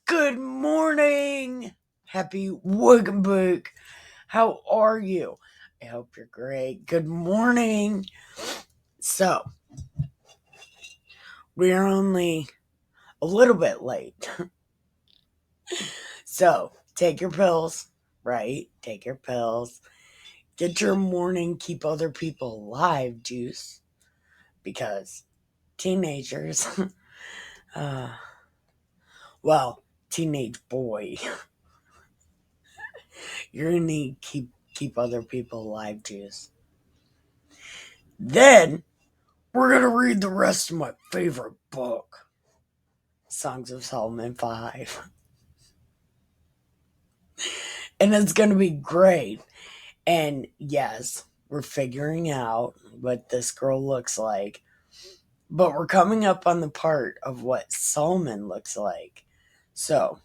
Good morning. Happy Wuggenbook. How are you? I hope you're great. Good morning. So, we're only a little bit late. So, take your pills, right? Take your pills. Get your morning keep other people alive juice because teenagers, uh, well, teenage boy, you're gonna need keep other people alive juice. Then we're going to read the rest of my favorite book, Songs of Solomon 5. And it's going to be great. And yes, we're figuring out what this girl looks like. But we're coming up on the part of what Solomon looks like. So,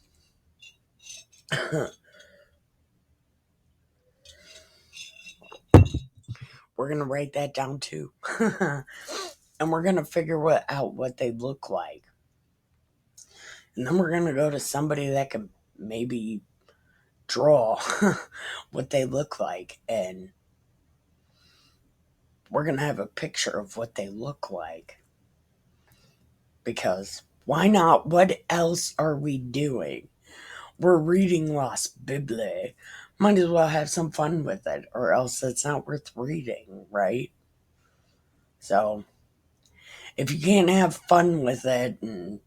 we're going to write that down too. And we're going to figure out what they look like. And then we're going to go to somebody that can maybe draw what they look like, and we're going to have a picture of what they look like. Because why not? What else are we doing? We're reading Lost Bible. Might as well have some fun with it, or else it's not worth reading, right? So, if you can't have fun with it and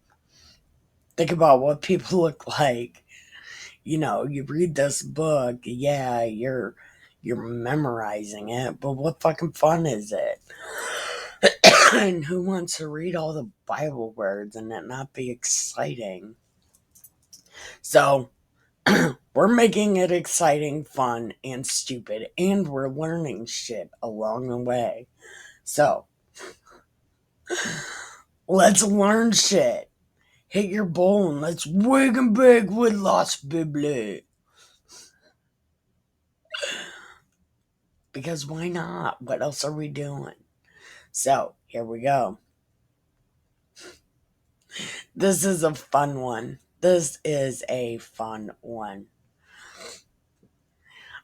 think about what people look like, you read this book, yeah, you're memorizing it, but what fucking fun is it? And who wants to read all the Bible words and it not be exciting? So, we're making it exciting, fun, and stupid, and we're learning shit along the way. So, let's learn shit. Hit your bowl and let's wig and big with Lost Bible. Because why not? What else are we doing? So, here we go. This is a fun one. This is a fun one.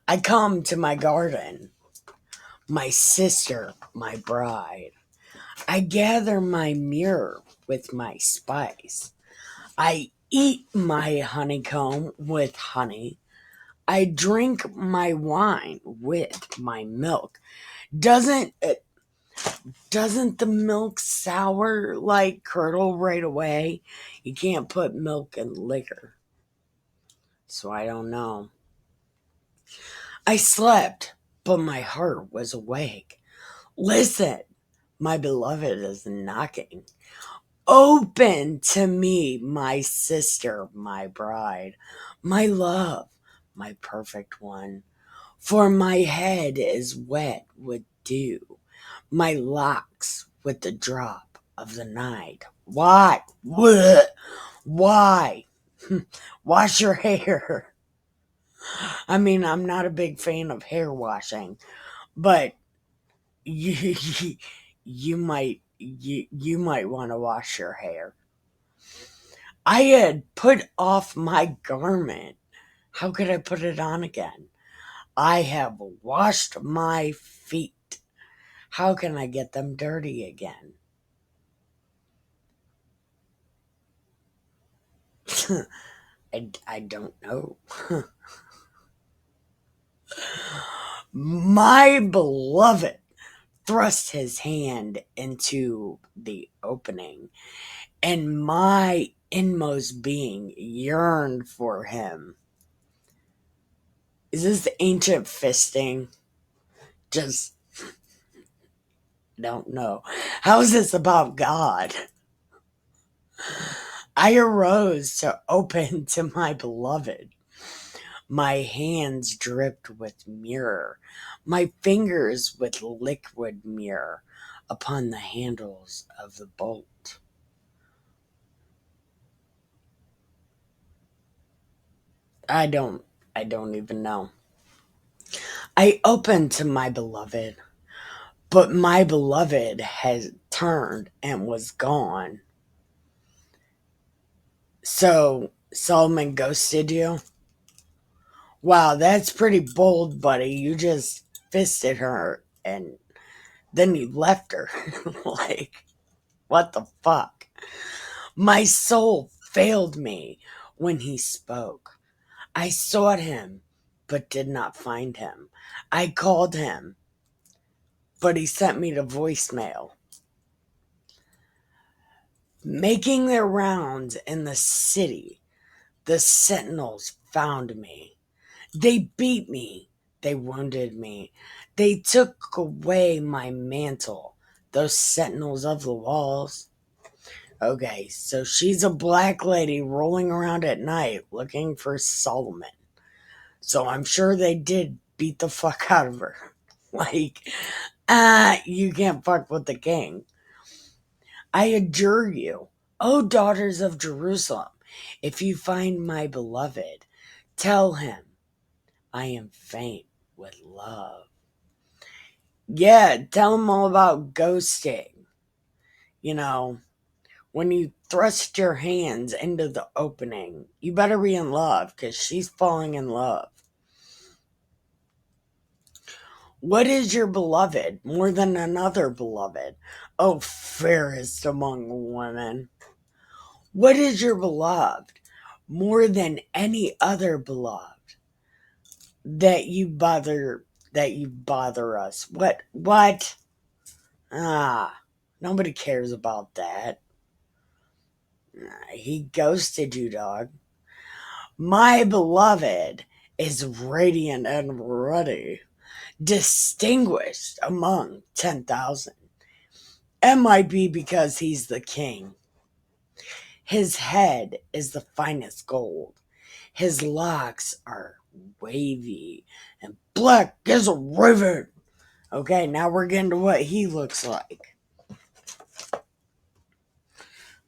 I come to my garden, my sister, my bride. I gather my myrrh with my spice. I eat my honeycomb with honey. I drink my wine with my milk. Doesn't it? Doesn't the milk sour like curdle right away? You can't put milk in liquor. So I don't know. I slept, but my heart was awake. Listen, my beloved is knocking. Open to me, my sister, my bride, my love, my perfect one. For my head is wet with dew, my locks with the drop of the night. Why? What? Why? Wash your hair. I mean, I'm not a big fan of hair washing, but you you might want to wash your hair. I had put off my garment. How could I put it on again? I have washed my feet. How can I get them dirty again? I don't know. My beloved thrust his hand into the opening, and my inmost being yearned for him. Is this ancient fisting? Just don't know. How is this about God? I arose to open to my beloved. My hands dripped with myrrh, my fingers with liquid myrrh upon the handles of the bolt. I don't I don't even know. I opened to my beloved, but my beloved had turned and was gone. So Solomon ghosted you? Wow, that's pretty bold, buddy. You just fisted her and then you left her. Like, what the fuck? My soul failed me when he spoke. I sought him, but did not find him. I called him, but he sent me to voicemail. Making their rounds in the city, the sentinels found me. They beat me. They wounded me. They took away my mantle. Those sentinels of the walls. Okay, so she's a black lady rolling around at night looking for Solomon. So I'm sure they did beat the fuck out of her. Like, you can't fuck with the king. I adjure you, O daughters of Jerusalem, if you find my beloved, tell him I am faint with love. Yeah, tell him all about ghosting. You know, when you thrust your hands into the opening, you better be in love because she's falling in love. What is your beloved more than another beloved? O fairest among women. What is your beloved more than any other beloved that you bother us? What? Nobody cares about that. He ghosted you, dog. My beloved is radiant and ruddy, distinguished among 10,000. It might be because he's the king. His head is the finest gold. His locks are wavy and black as a raven. Okay, now we're getting to what he looks like.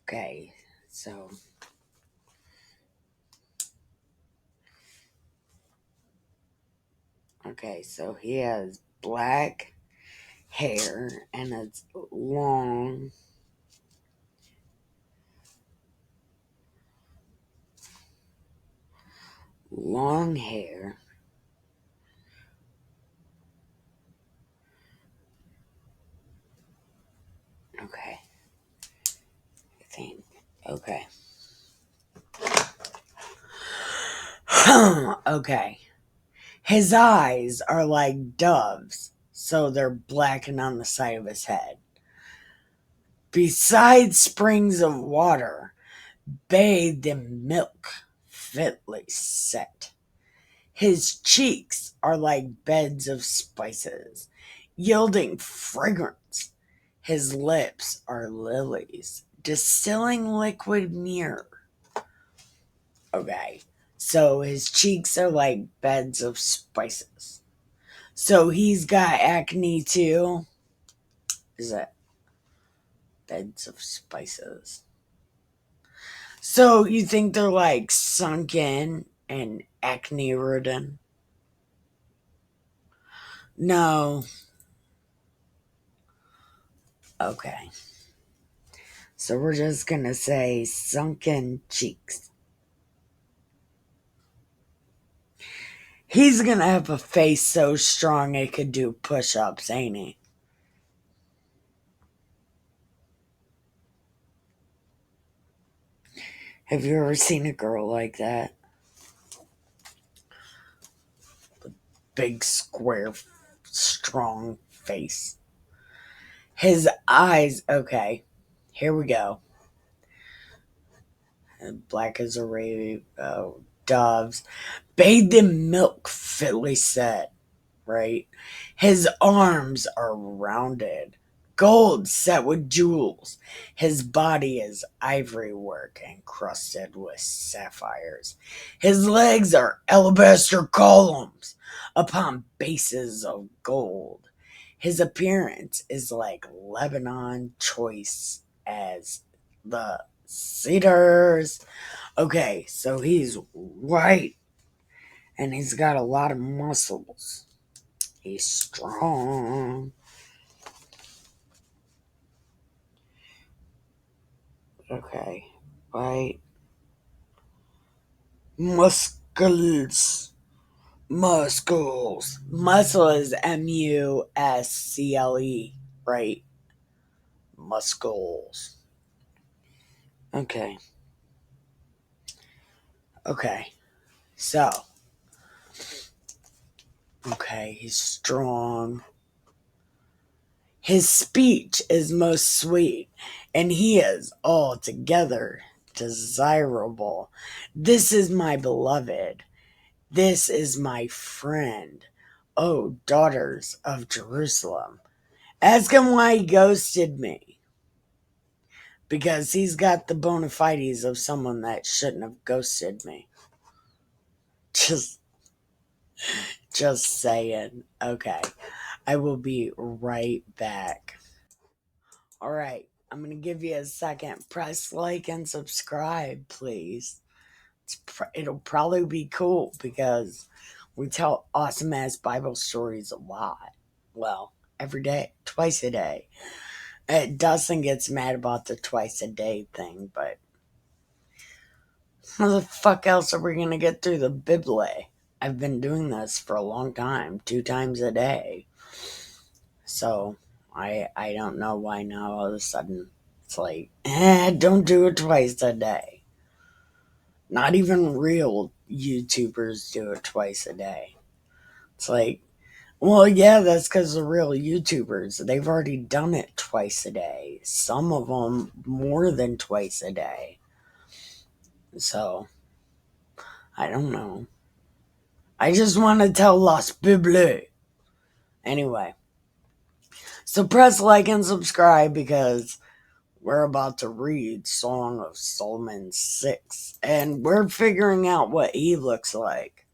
Okay, so he has black hair and it's long hair. Okay, I think. Okay. Okay. His eyes are like doves, so they're black and on the side of his head. Beside springs of water, bathed in milk, fitly set. His cheeks are like beds of spices, yielding fragrance. His lips are lilies, distilling liquid myrrh. Okay, so his cheeks are like beds of spices. So he's got acne too. Is that beds of spices? So you think they're like sunken and acne ridden? No. Okay. So we're just gonna say sunken cheeks. He's gonna have a face so strong it could do push ups, ain't he? Have you ever seen a girl like that? Big, square, strong face. His eyes, okay, here we go. Black as a raven, doves, bathed in milk, fitly set, right? His arms are rounded, gold set with jewels. His body is ivory work encrusted with sapphires. His legs are alabaster columns upon bases of gold. His appearance is like Lebanon choice as the cedars. Okay, so he's white and he's got a lot of muscles. He's strong. Okay, white. Muscles. Muscles. Muscle is Muscle, right? Muscles. Okay. Okay. So, okay, he's strong. His speech is most sweet, and he is altogether desirable. This is my beloved. This is my friend. Oh, daughters of Jerusalem. Ask him why he ghosted me. Because he's got the bona fides of someone that shouldn't have ghosted me. Just saying. Okay. I will be right back. All right. I'm going to give you a second. Press like and subscribe, please. It'll probably be cool because we tell awesome ass Bible stories a lot. Well, every day, twice a day. Dustin gets mad about the twice a day thing, but how the fuck else are we going to get through the Bible? I've been doing this for a long time, 2 times a day. So I don't know why now all of a sudden it's like, don't do it twice a day. Not even real YouTubers do it twice a day. It's like, well, yeah, that's because the real YouTubers, they've already done it twice a day. Some of them more than twice a day. So, I don't know. I just want to tell Las Bible. Anyway, so press like and subscribe because we're about to read Song of Solomon 6, and we're figuring out what he looks like.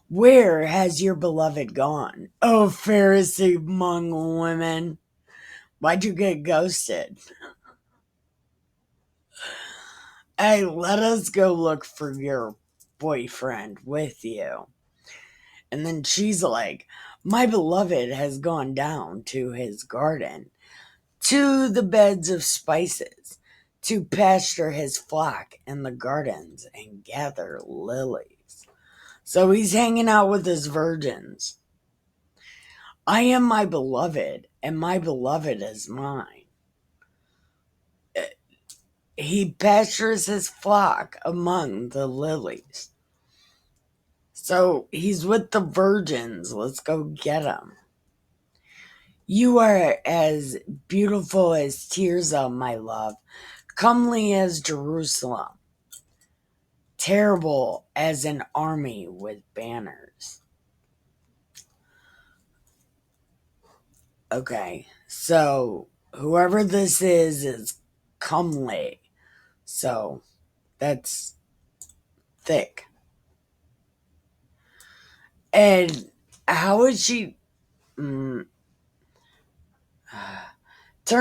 Where has your beloved gone, oh Pharisee among women? Why'd you get ghosted? Hey, let us go look for your boyfriend with you. And then she's like, my beloved has gone down to his garden, to the beds of spices, to pasture his flock in the gardens and gather lilies. So he's hanging out with his virgins. I am my beloved, and my beloved is mine. He pastures his flock among the lilies. So he's with the virgins. Let's go get him. You are as beautiful as Tirzah, my love, comely as Jerusalem, terrible as an army with banners. Okay, so whoever this is comely. So that's thick. And how is she? Turn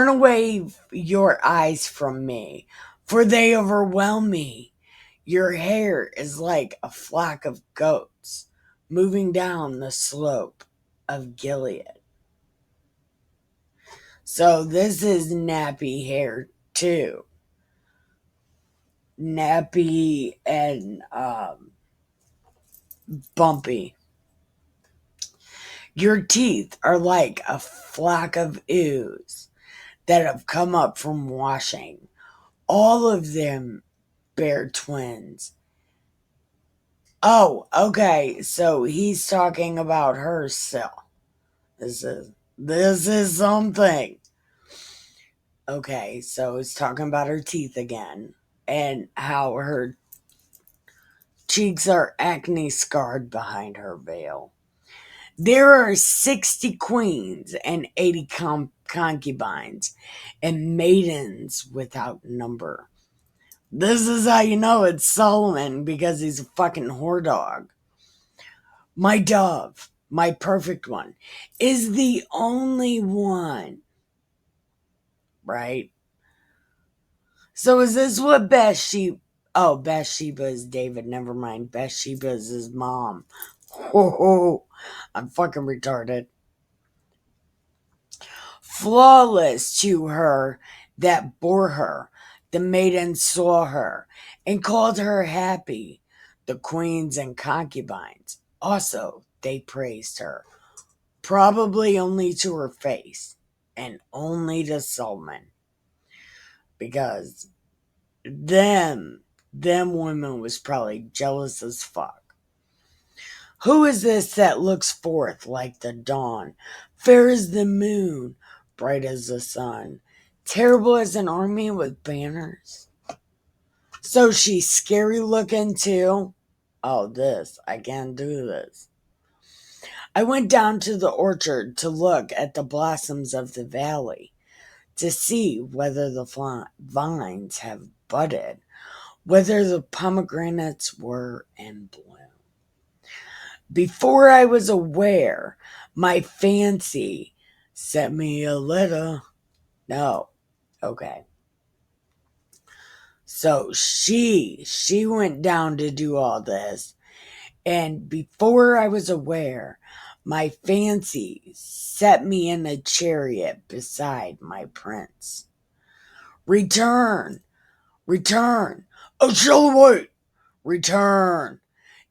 away your eyes from me, for they overwhelm me. Your hair is like a flock of goats moving down the slope of Gilead. So this is nappy hair too. Nappy and bumpy. Your teeth are like a flock of ewes that have come up from washing. All of them bear twins. Oh, okay. So he's talking about her still. This is something. Okay, so he's talking about her teeth again and how her cheeks are acne scarred behind her veil. There are 60 queens and 80 concubines and maidens without number. This is how you know it's Solomon, because he's a fucking whore dog. My dove, my perfect one, is the only one. Right? So is this what Bathsheba... Oh, Bathsheba is David. Never mind. Bathsheba is his mom. Oh, I'm fucking retarded. Flawless to her that bore her. The maiden saw her and called her happy. the queens and concubines. Also, they praised her, probably only to her face, and only to Solomon, because them women was probably jealous as fuck. Who is this that looks forth like the dawn, fair as the moon, bright as the sun, terrible as an army with banners? So she's scary looking too? Oh, I can't do this. I went down to the orchard to look at the blossoms of the valley, to see whether the vines have budded, whether the pomegranates were in bloom. Before I was aware, my fancy sent me a letter. No. Okay. So she went down to do all this, and before I was aware, my fancy set me in a chariot beside my prince. Return, return, O Shulamite, return,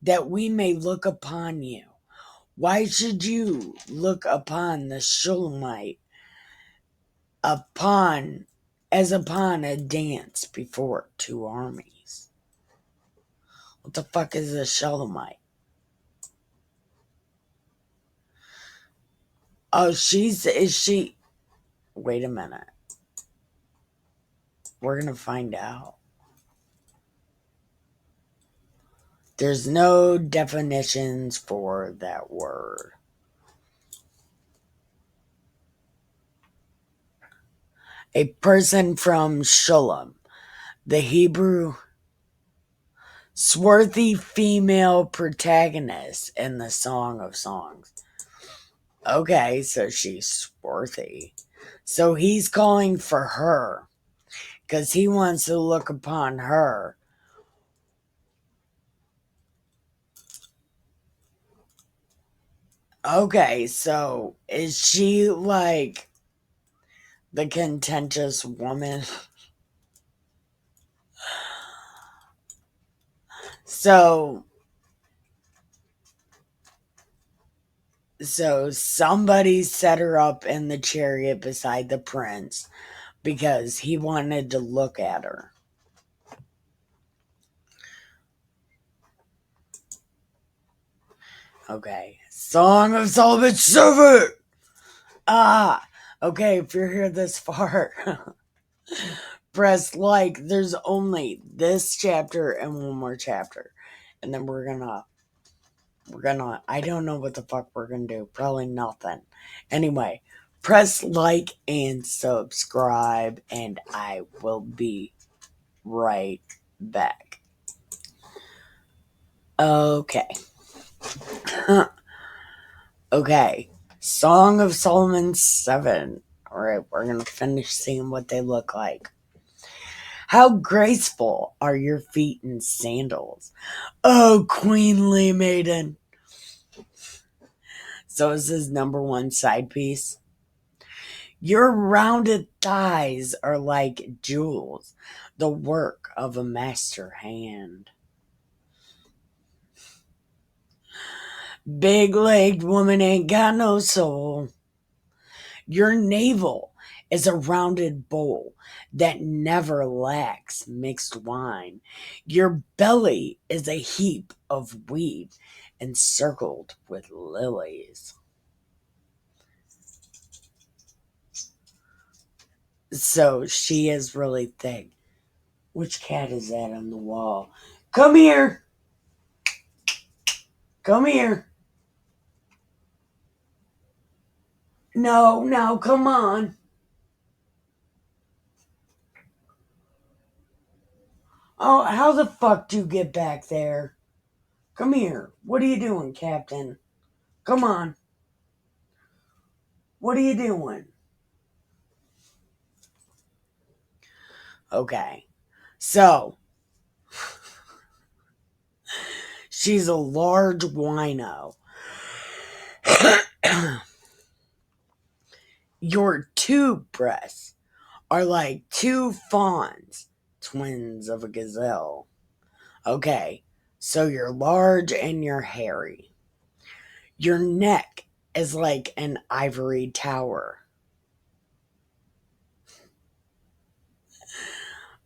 that we may look upon you. Why should you look upon the Shulamite as upon a dance before two armies? What the fuck is a Shulamite? Oh, is she? Wait a minute. We're gonna find out. There's no definitions for that word. A person from Shulam, the Hebrew swarthy female protagonist in the Song of Songs. Okay, so she's swarthy. So he's calling for her because he wants to look upon her. Okay, so is she like the contentious woman? So somebody set her up in the chariot beside the prince because he wanted to look at her. Okay. Song of Solomon's Servant! Okay, if you're here this far, press like. There's only this chapter and one more chapter. And then we're gonna, I don't know what the fuck we're gonna do. Probably nothing. Anyway, press like and subscribe, and I will be right back. Okay. Okay. Song of Solomon 7. Alright, we're gonna finish seeing what they look like. How graceful are your feet in sandals, oh queenly maiden. So is his number one side piece. Your rounded thighs are like jewels, the work of a master hand. Big-legged woman ain't got no soul. Your navel is a rounded bowl that never lacks mixed wine. Your belly is a heap of wheat encircled with lilies. So she is really thick. Which cat is that on the wall? Come here! Come here! No, come on! Oh, how the fuck do you get back there? Come here. What are you doing, Captain? Come on. What are you doing? Okay. So, she's a large wino. Your two breasts are like two fawns, twins of a gazelle. Okay, So you're large and you're hairy. Your neck is like an ivory tower.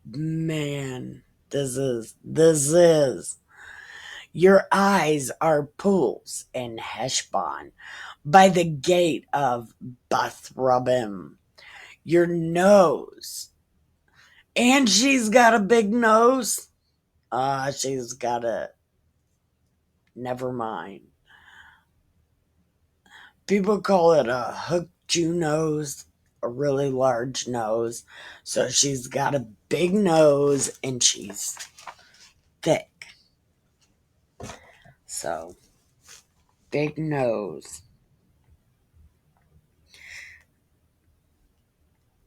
Man, this is. Your eyes are pools in Heshbon by the gate of Bethrabim. Your nose. And she's got a big nose. She's got a. Never mind. People call it a hook Jew nose, a really large nose. So she's got a big nose and she's thick. So, big nose.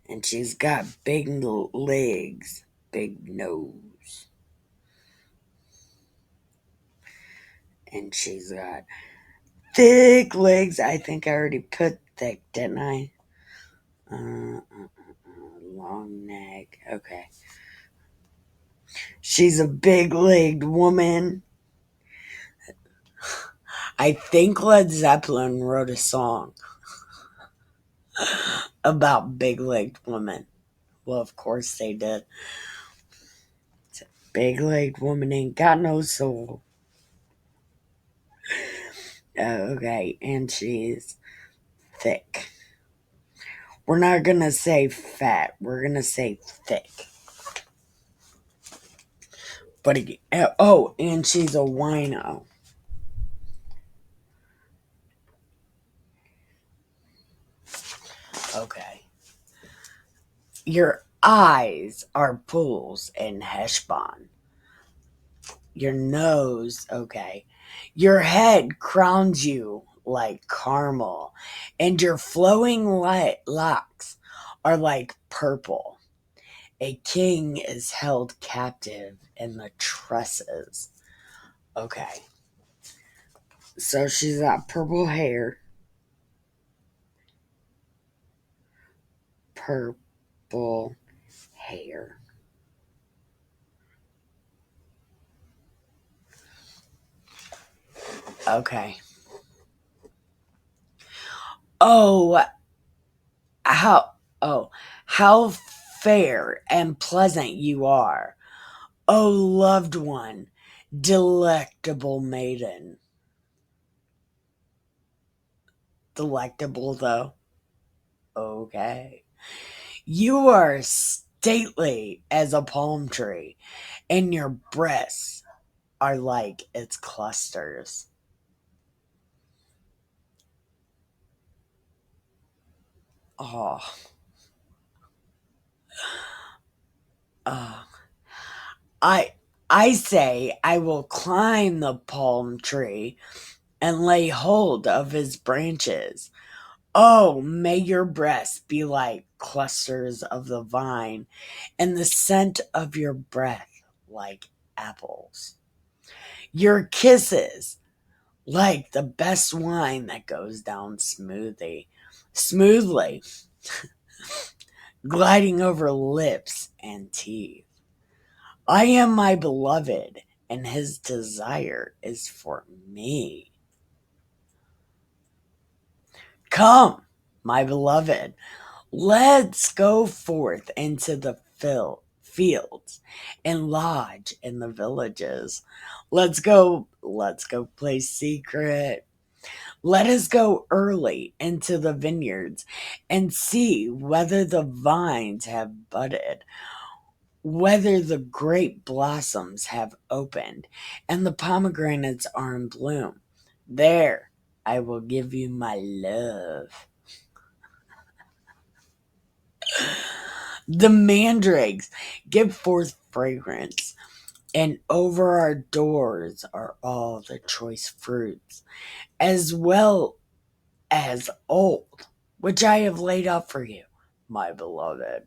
And she's got big legs, big nose. And she's got thick legs. I think I already put thick, didn't I? Long neck. Okay. She's a big legged woman. I think Led Zeppelin wrote a song about big legged women. Well, of course they did. Big legged woman ain't got no soul. Okay, and she's thick. We're not gonna say fat, we're gonna say thick. But oh, and she's a wino. Okay. Your eyes are pools in Heshbon. Your nose, okay. Your head crowns you like caramel, and your flowing locks are like purple. A king is held captive in the tresses. Okay. So she's got purple hair. Purple hair. Okay. Oh, how oh, how fair and pleasant you are. Oh, loved one, delectable maiden. Delectable though. Okay. You are stately as a palm tree, and your breasts are like its clusters. Oh, uh, I I say I will climb the palm tree and lay hold of his branches. Oh, may your breasts be like clusters of the vine, and the scent of your breath like apples. Your kisses like the best wine that goes down smoothly, gliding over lips and teeth. I am my beloved, and his desire is for me. Come, my beloved, let's go forth into the fields and lodge in the villages. Let's go play secret. Let us go early into the vineyards and see whether the vines have budded, whether the grape blossoms have opened, and the pomegranates are in bloom. There, I will give you my love. The mandrakes give forth fragrance, and over our doors are all the choice fruits, as well as old, which I have laid up for you, my beloved.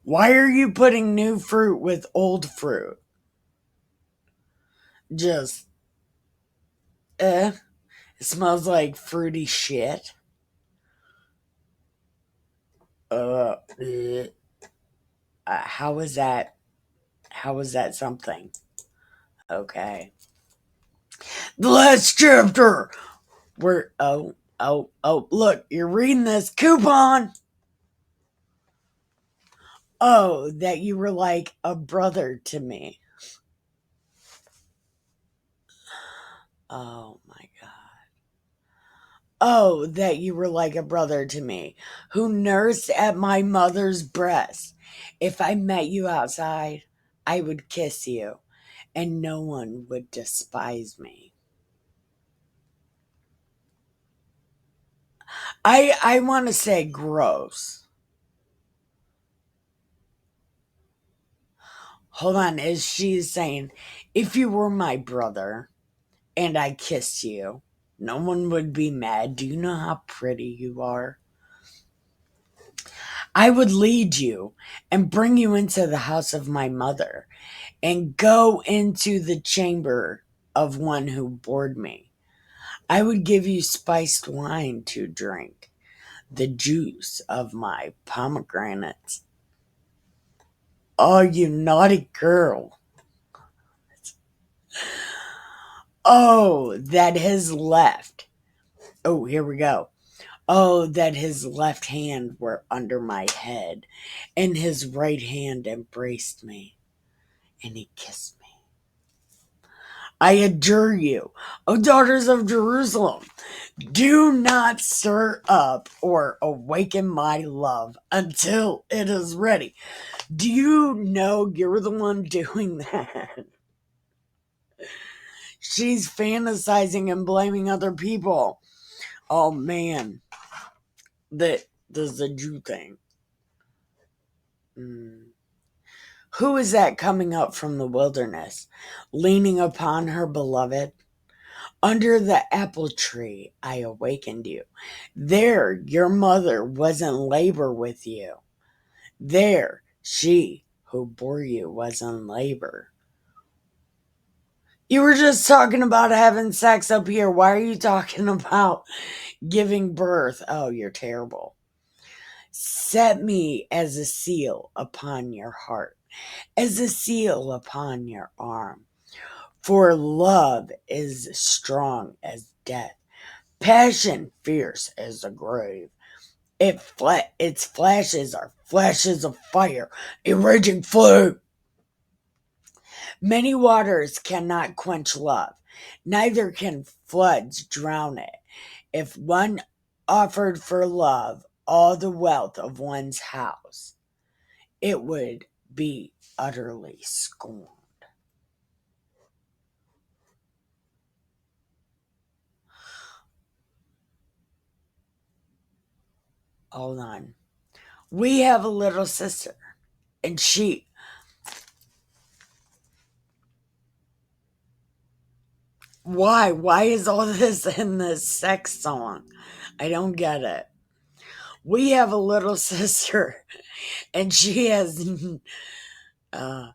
Why are you putting new fruit with old fruit? Just, it smells like fruity shit. Uh, bleh. How is that? How was that something? Okay. The last chapter. Look, you're reading this coupon. Oh, that you were like a brother to me. Oh my God. Oh, that you were like a brother to me, who nursed at my mother's breast. If I met you outside, I would kiss you, and no one would despise me. I want to say gross. Hold on, is she saying, if you were my brother and I kissed you, no one would be mad? Do you know how pretty you are? I would lead you and bring you into the house of my mother and go into the chamber of one who bored me. I would give you spiced wine to drink, the juice of my pomegranates. Oh, you naughty girl. Oh, that his left. Oh, here we go. Oh, that his left hand were under my head, and his right hand embraced me, and he kissed me. I adjure you, O daughters of Jerusalem, do not stir up or awaken my love until it is ready. Do you know you're the one doing that? She's fantasizing and blaming other people. Oh man, that this is a Jew thing. Who is that coming up from the wilderness, leaning upon her beloved? Under the apple tree I awakened you. There your mother was in labor with you. There she who bore you was in labor. You were just talking about having sex up here. Why are you talking about giving birth? Oh, you're terrible. Set me as a seal upon your heart, as a seal upon your arm. For love is strong as death, passion fierce as the grave. Its flashes are flashes of fire, a raging flame. Many waters cannot quench love, neither can floods drown it. If one offered for love all the wealth of one's house, it would be utterly scorned. Hold on. We have a little sister, and why? Why is all this in this sex song? I don't get it. We have a little sister, and uh,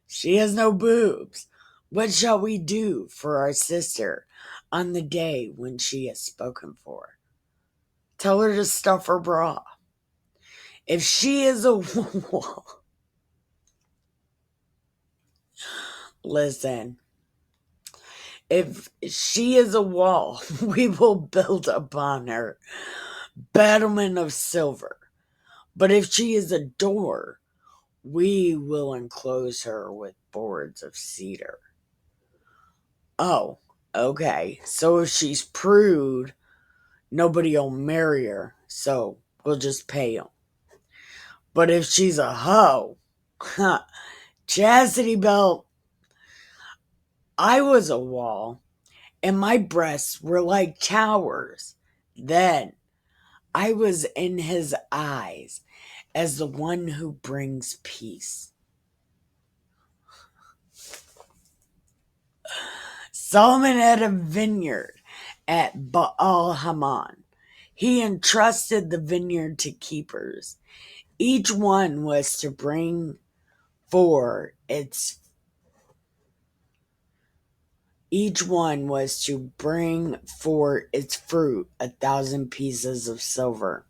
she has no boobs. What shall we do for our sister on the day when she is spoken for? Tell her to stuff her bra. If she is a wall, listen, if she is a wall, we will build upon her battlement of silver. But if she is a door, we will enclose her with boards of cedar. Oh, okay. So if she's prude, nobody will marry her. So we'll just pay them. But if she's a hoe, chastity belt. I was a wall, and my breasts were like towers. Then I was in his eyes as the one who brings peace. Solomon had a vineyard at Baal Haman. He entrusted the vineyard to keepers. Each one was to bring for its Each one was to bring for its fruit 1,000 pieces of silver.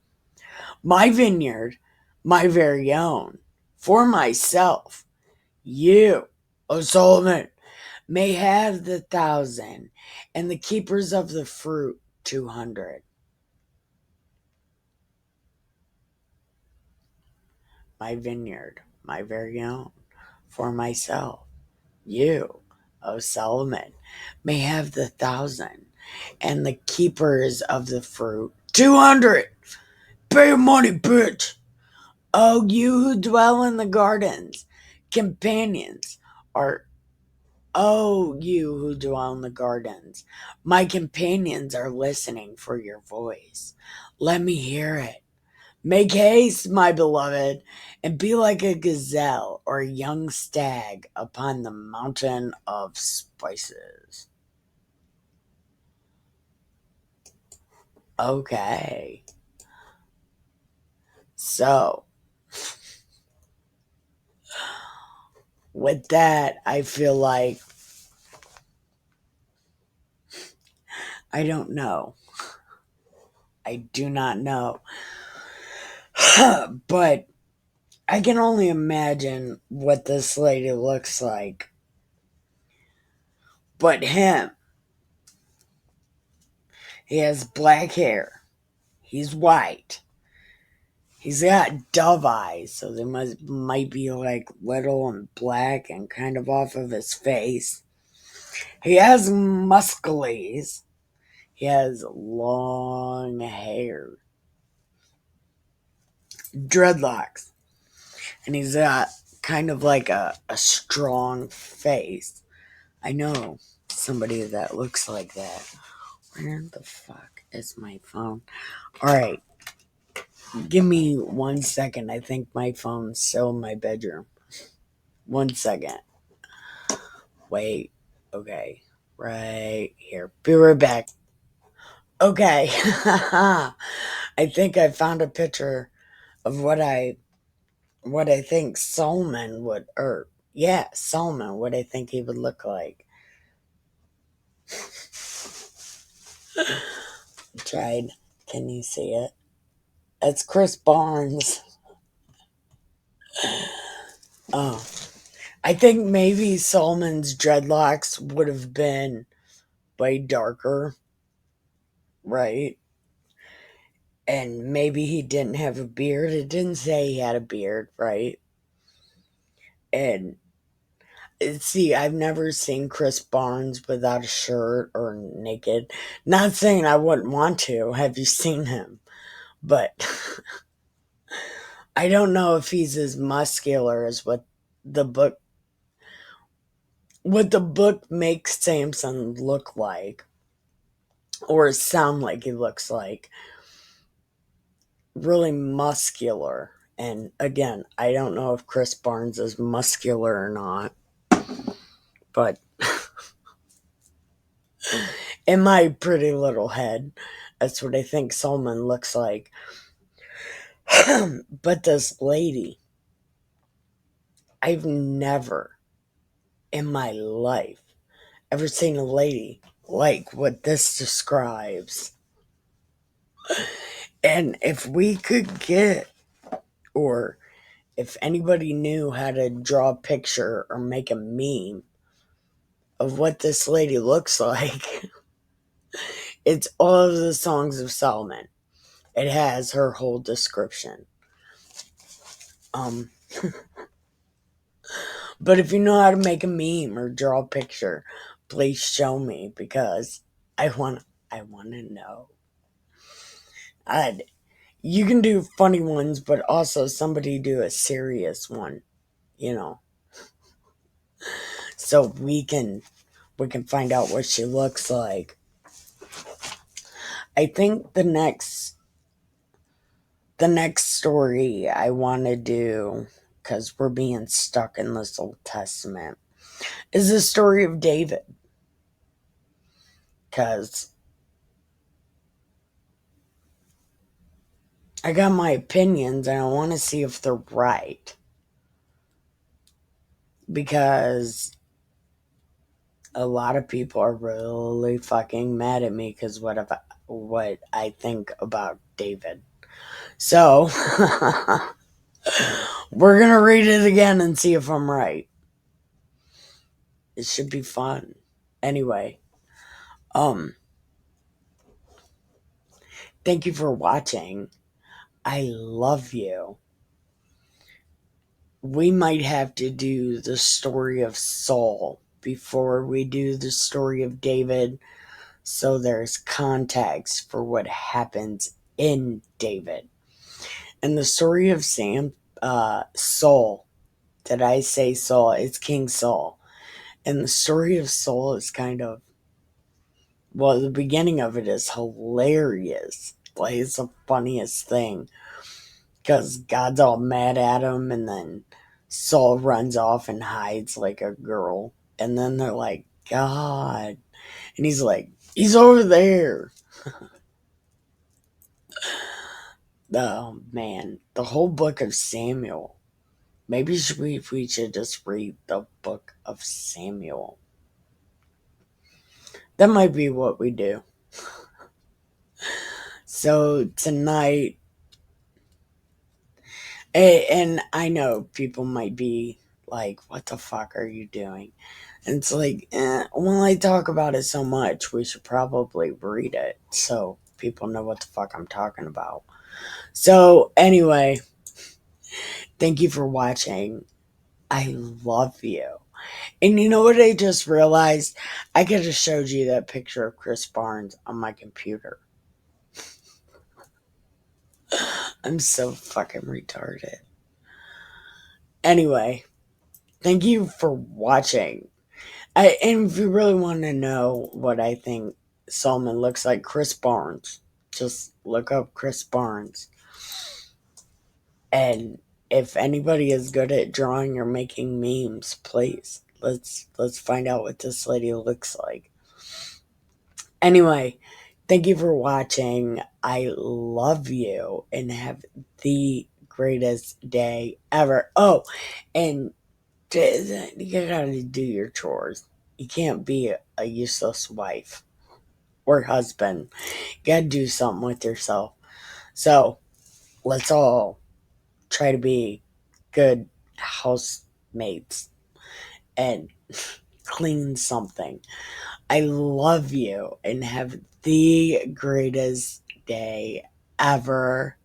My vineyard, my very own, for myself. You, O Solomon, may have the 1,000, and the keepers of the fruit 200. My vineyard, my very own, for myself. You, O Solomon, may have the 1,000, and the keepers of the fruit 200. Pay your money, bitch. Oh, you who dwell in the gardens, companions are. Oh, you who dwell in the gardens, my companions are listening for your voice. Let me hear it. Make haste, my beloved, and be like a gazelle or a young stag upon the mountain of spices. Okay. So, with that, I feel like I don't know. I do not know. But I can only imagine what this lady looks like. But him, he has black hair. He's white. He's got dove eyes, so they might be like little and black and kind of off of his face. He has muscles. He has long hair, dreadlocks, and he's got kind of like a strong face. I know somebody that looks like that. Where the fuck is my phone? Alright, give me 1 second. I think my phone's still in my bedroom. 1 second. Wait. Okay. Right here. Be right back. Okay. I think I found a picture of what I think Solomon would, or yeah, Solomon, what I think he would look like. Tried. Can you see it? It's Chris Barnes. Oh. I think maybe Solomon's dreadlocks would have been way darker, right? And maybe he didn't have a beard. It didn't say he had a beard, right? And see, I've never seen Chris Barnes without a shirt or naked. Not saying I wouldn't want to. Have you seen him? But I don't know if he's as muscular as the book the book makes Samson look like or sound like he looks like. Really muscular. And again, I don't know if Chris Barnes is muscular or not, but in my pretty little head, that's what I think Solomon looks like. But this lady, I've never in my life ever seen a lady like what this describes. And if we could get, or if anybody knew how to draw a picture or make a meme of what this lady looks like, it's all of the Songs of Solomon. It has her whole description. Um, but if you know how to make a meme or draw a picture, please show me because I want to know. You can do funny ones, but also somebody do a serious one, you know, so we can find out what she looks like. I think the next story I want to do, because we're being stuck in this Old Testament, is the story of David. Because I got my opinions and I want to see if they're right. Because a lot of people are really fucking mad at me because what I think about David. So, we're going to read it again and see if I'm right. It should be fun. Anyway, um, thank you for watching. I love you. We might have to do the story of Saul before we do the story of David, so there's context for what happens in David. And the story of Saul, did I say Saul? It's King Saul. And the story of Saul is kind of, well, the beginning of it is hilarious. Like, it's the funniest thing. Because God's all mad at him, and then Saul runs off and hides like a girl. And then they're like, God. And he's like, he's over there. Oh, man. The whole book of Samuel. Maybe we should just read the book of Samuel. That might be what we do. So tonight, and I know people might be like, what the fuck are you doing? And it's like, well, I talk about it so much, we should probably read it so people know what the fuck I'm talking about. So anyway, thank you for watching. I love you. And you know what I just realized? I could have showed you that picture of Chris Barnes on my computer. I'm so fucking retarded. Anyway, thank you for watching. And if you really want to know what I think Solomon looks like, Chris Barnes. Just look up Chris Barnes. And if anybody is good at drawing or making memes, please let's find out what this lady looks like. Anyway, thank you for watching. I love you and have the greatest day ever. Oh, and you gotta do your chores. You can't be a useless wife or husband. You gotta do something with yourself. So let's all try to be good housemates and clean something. I love you and have the greatest day ever.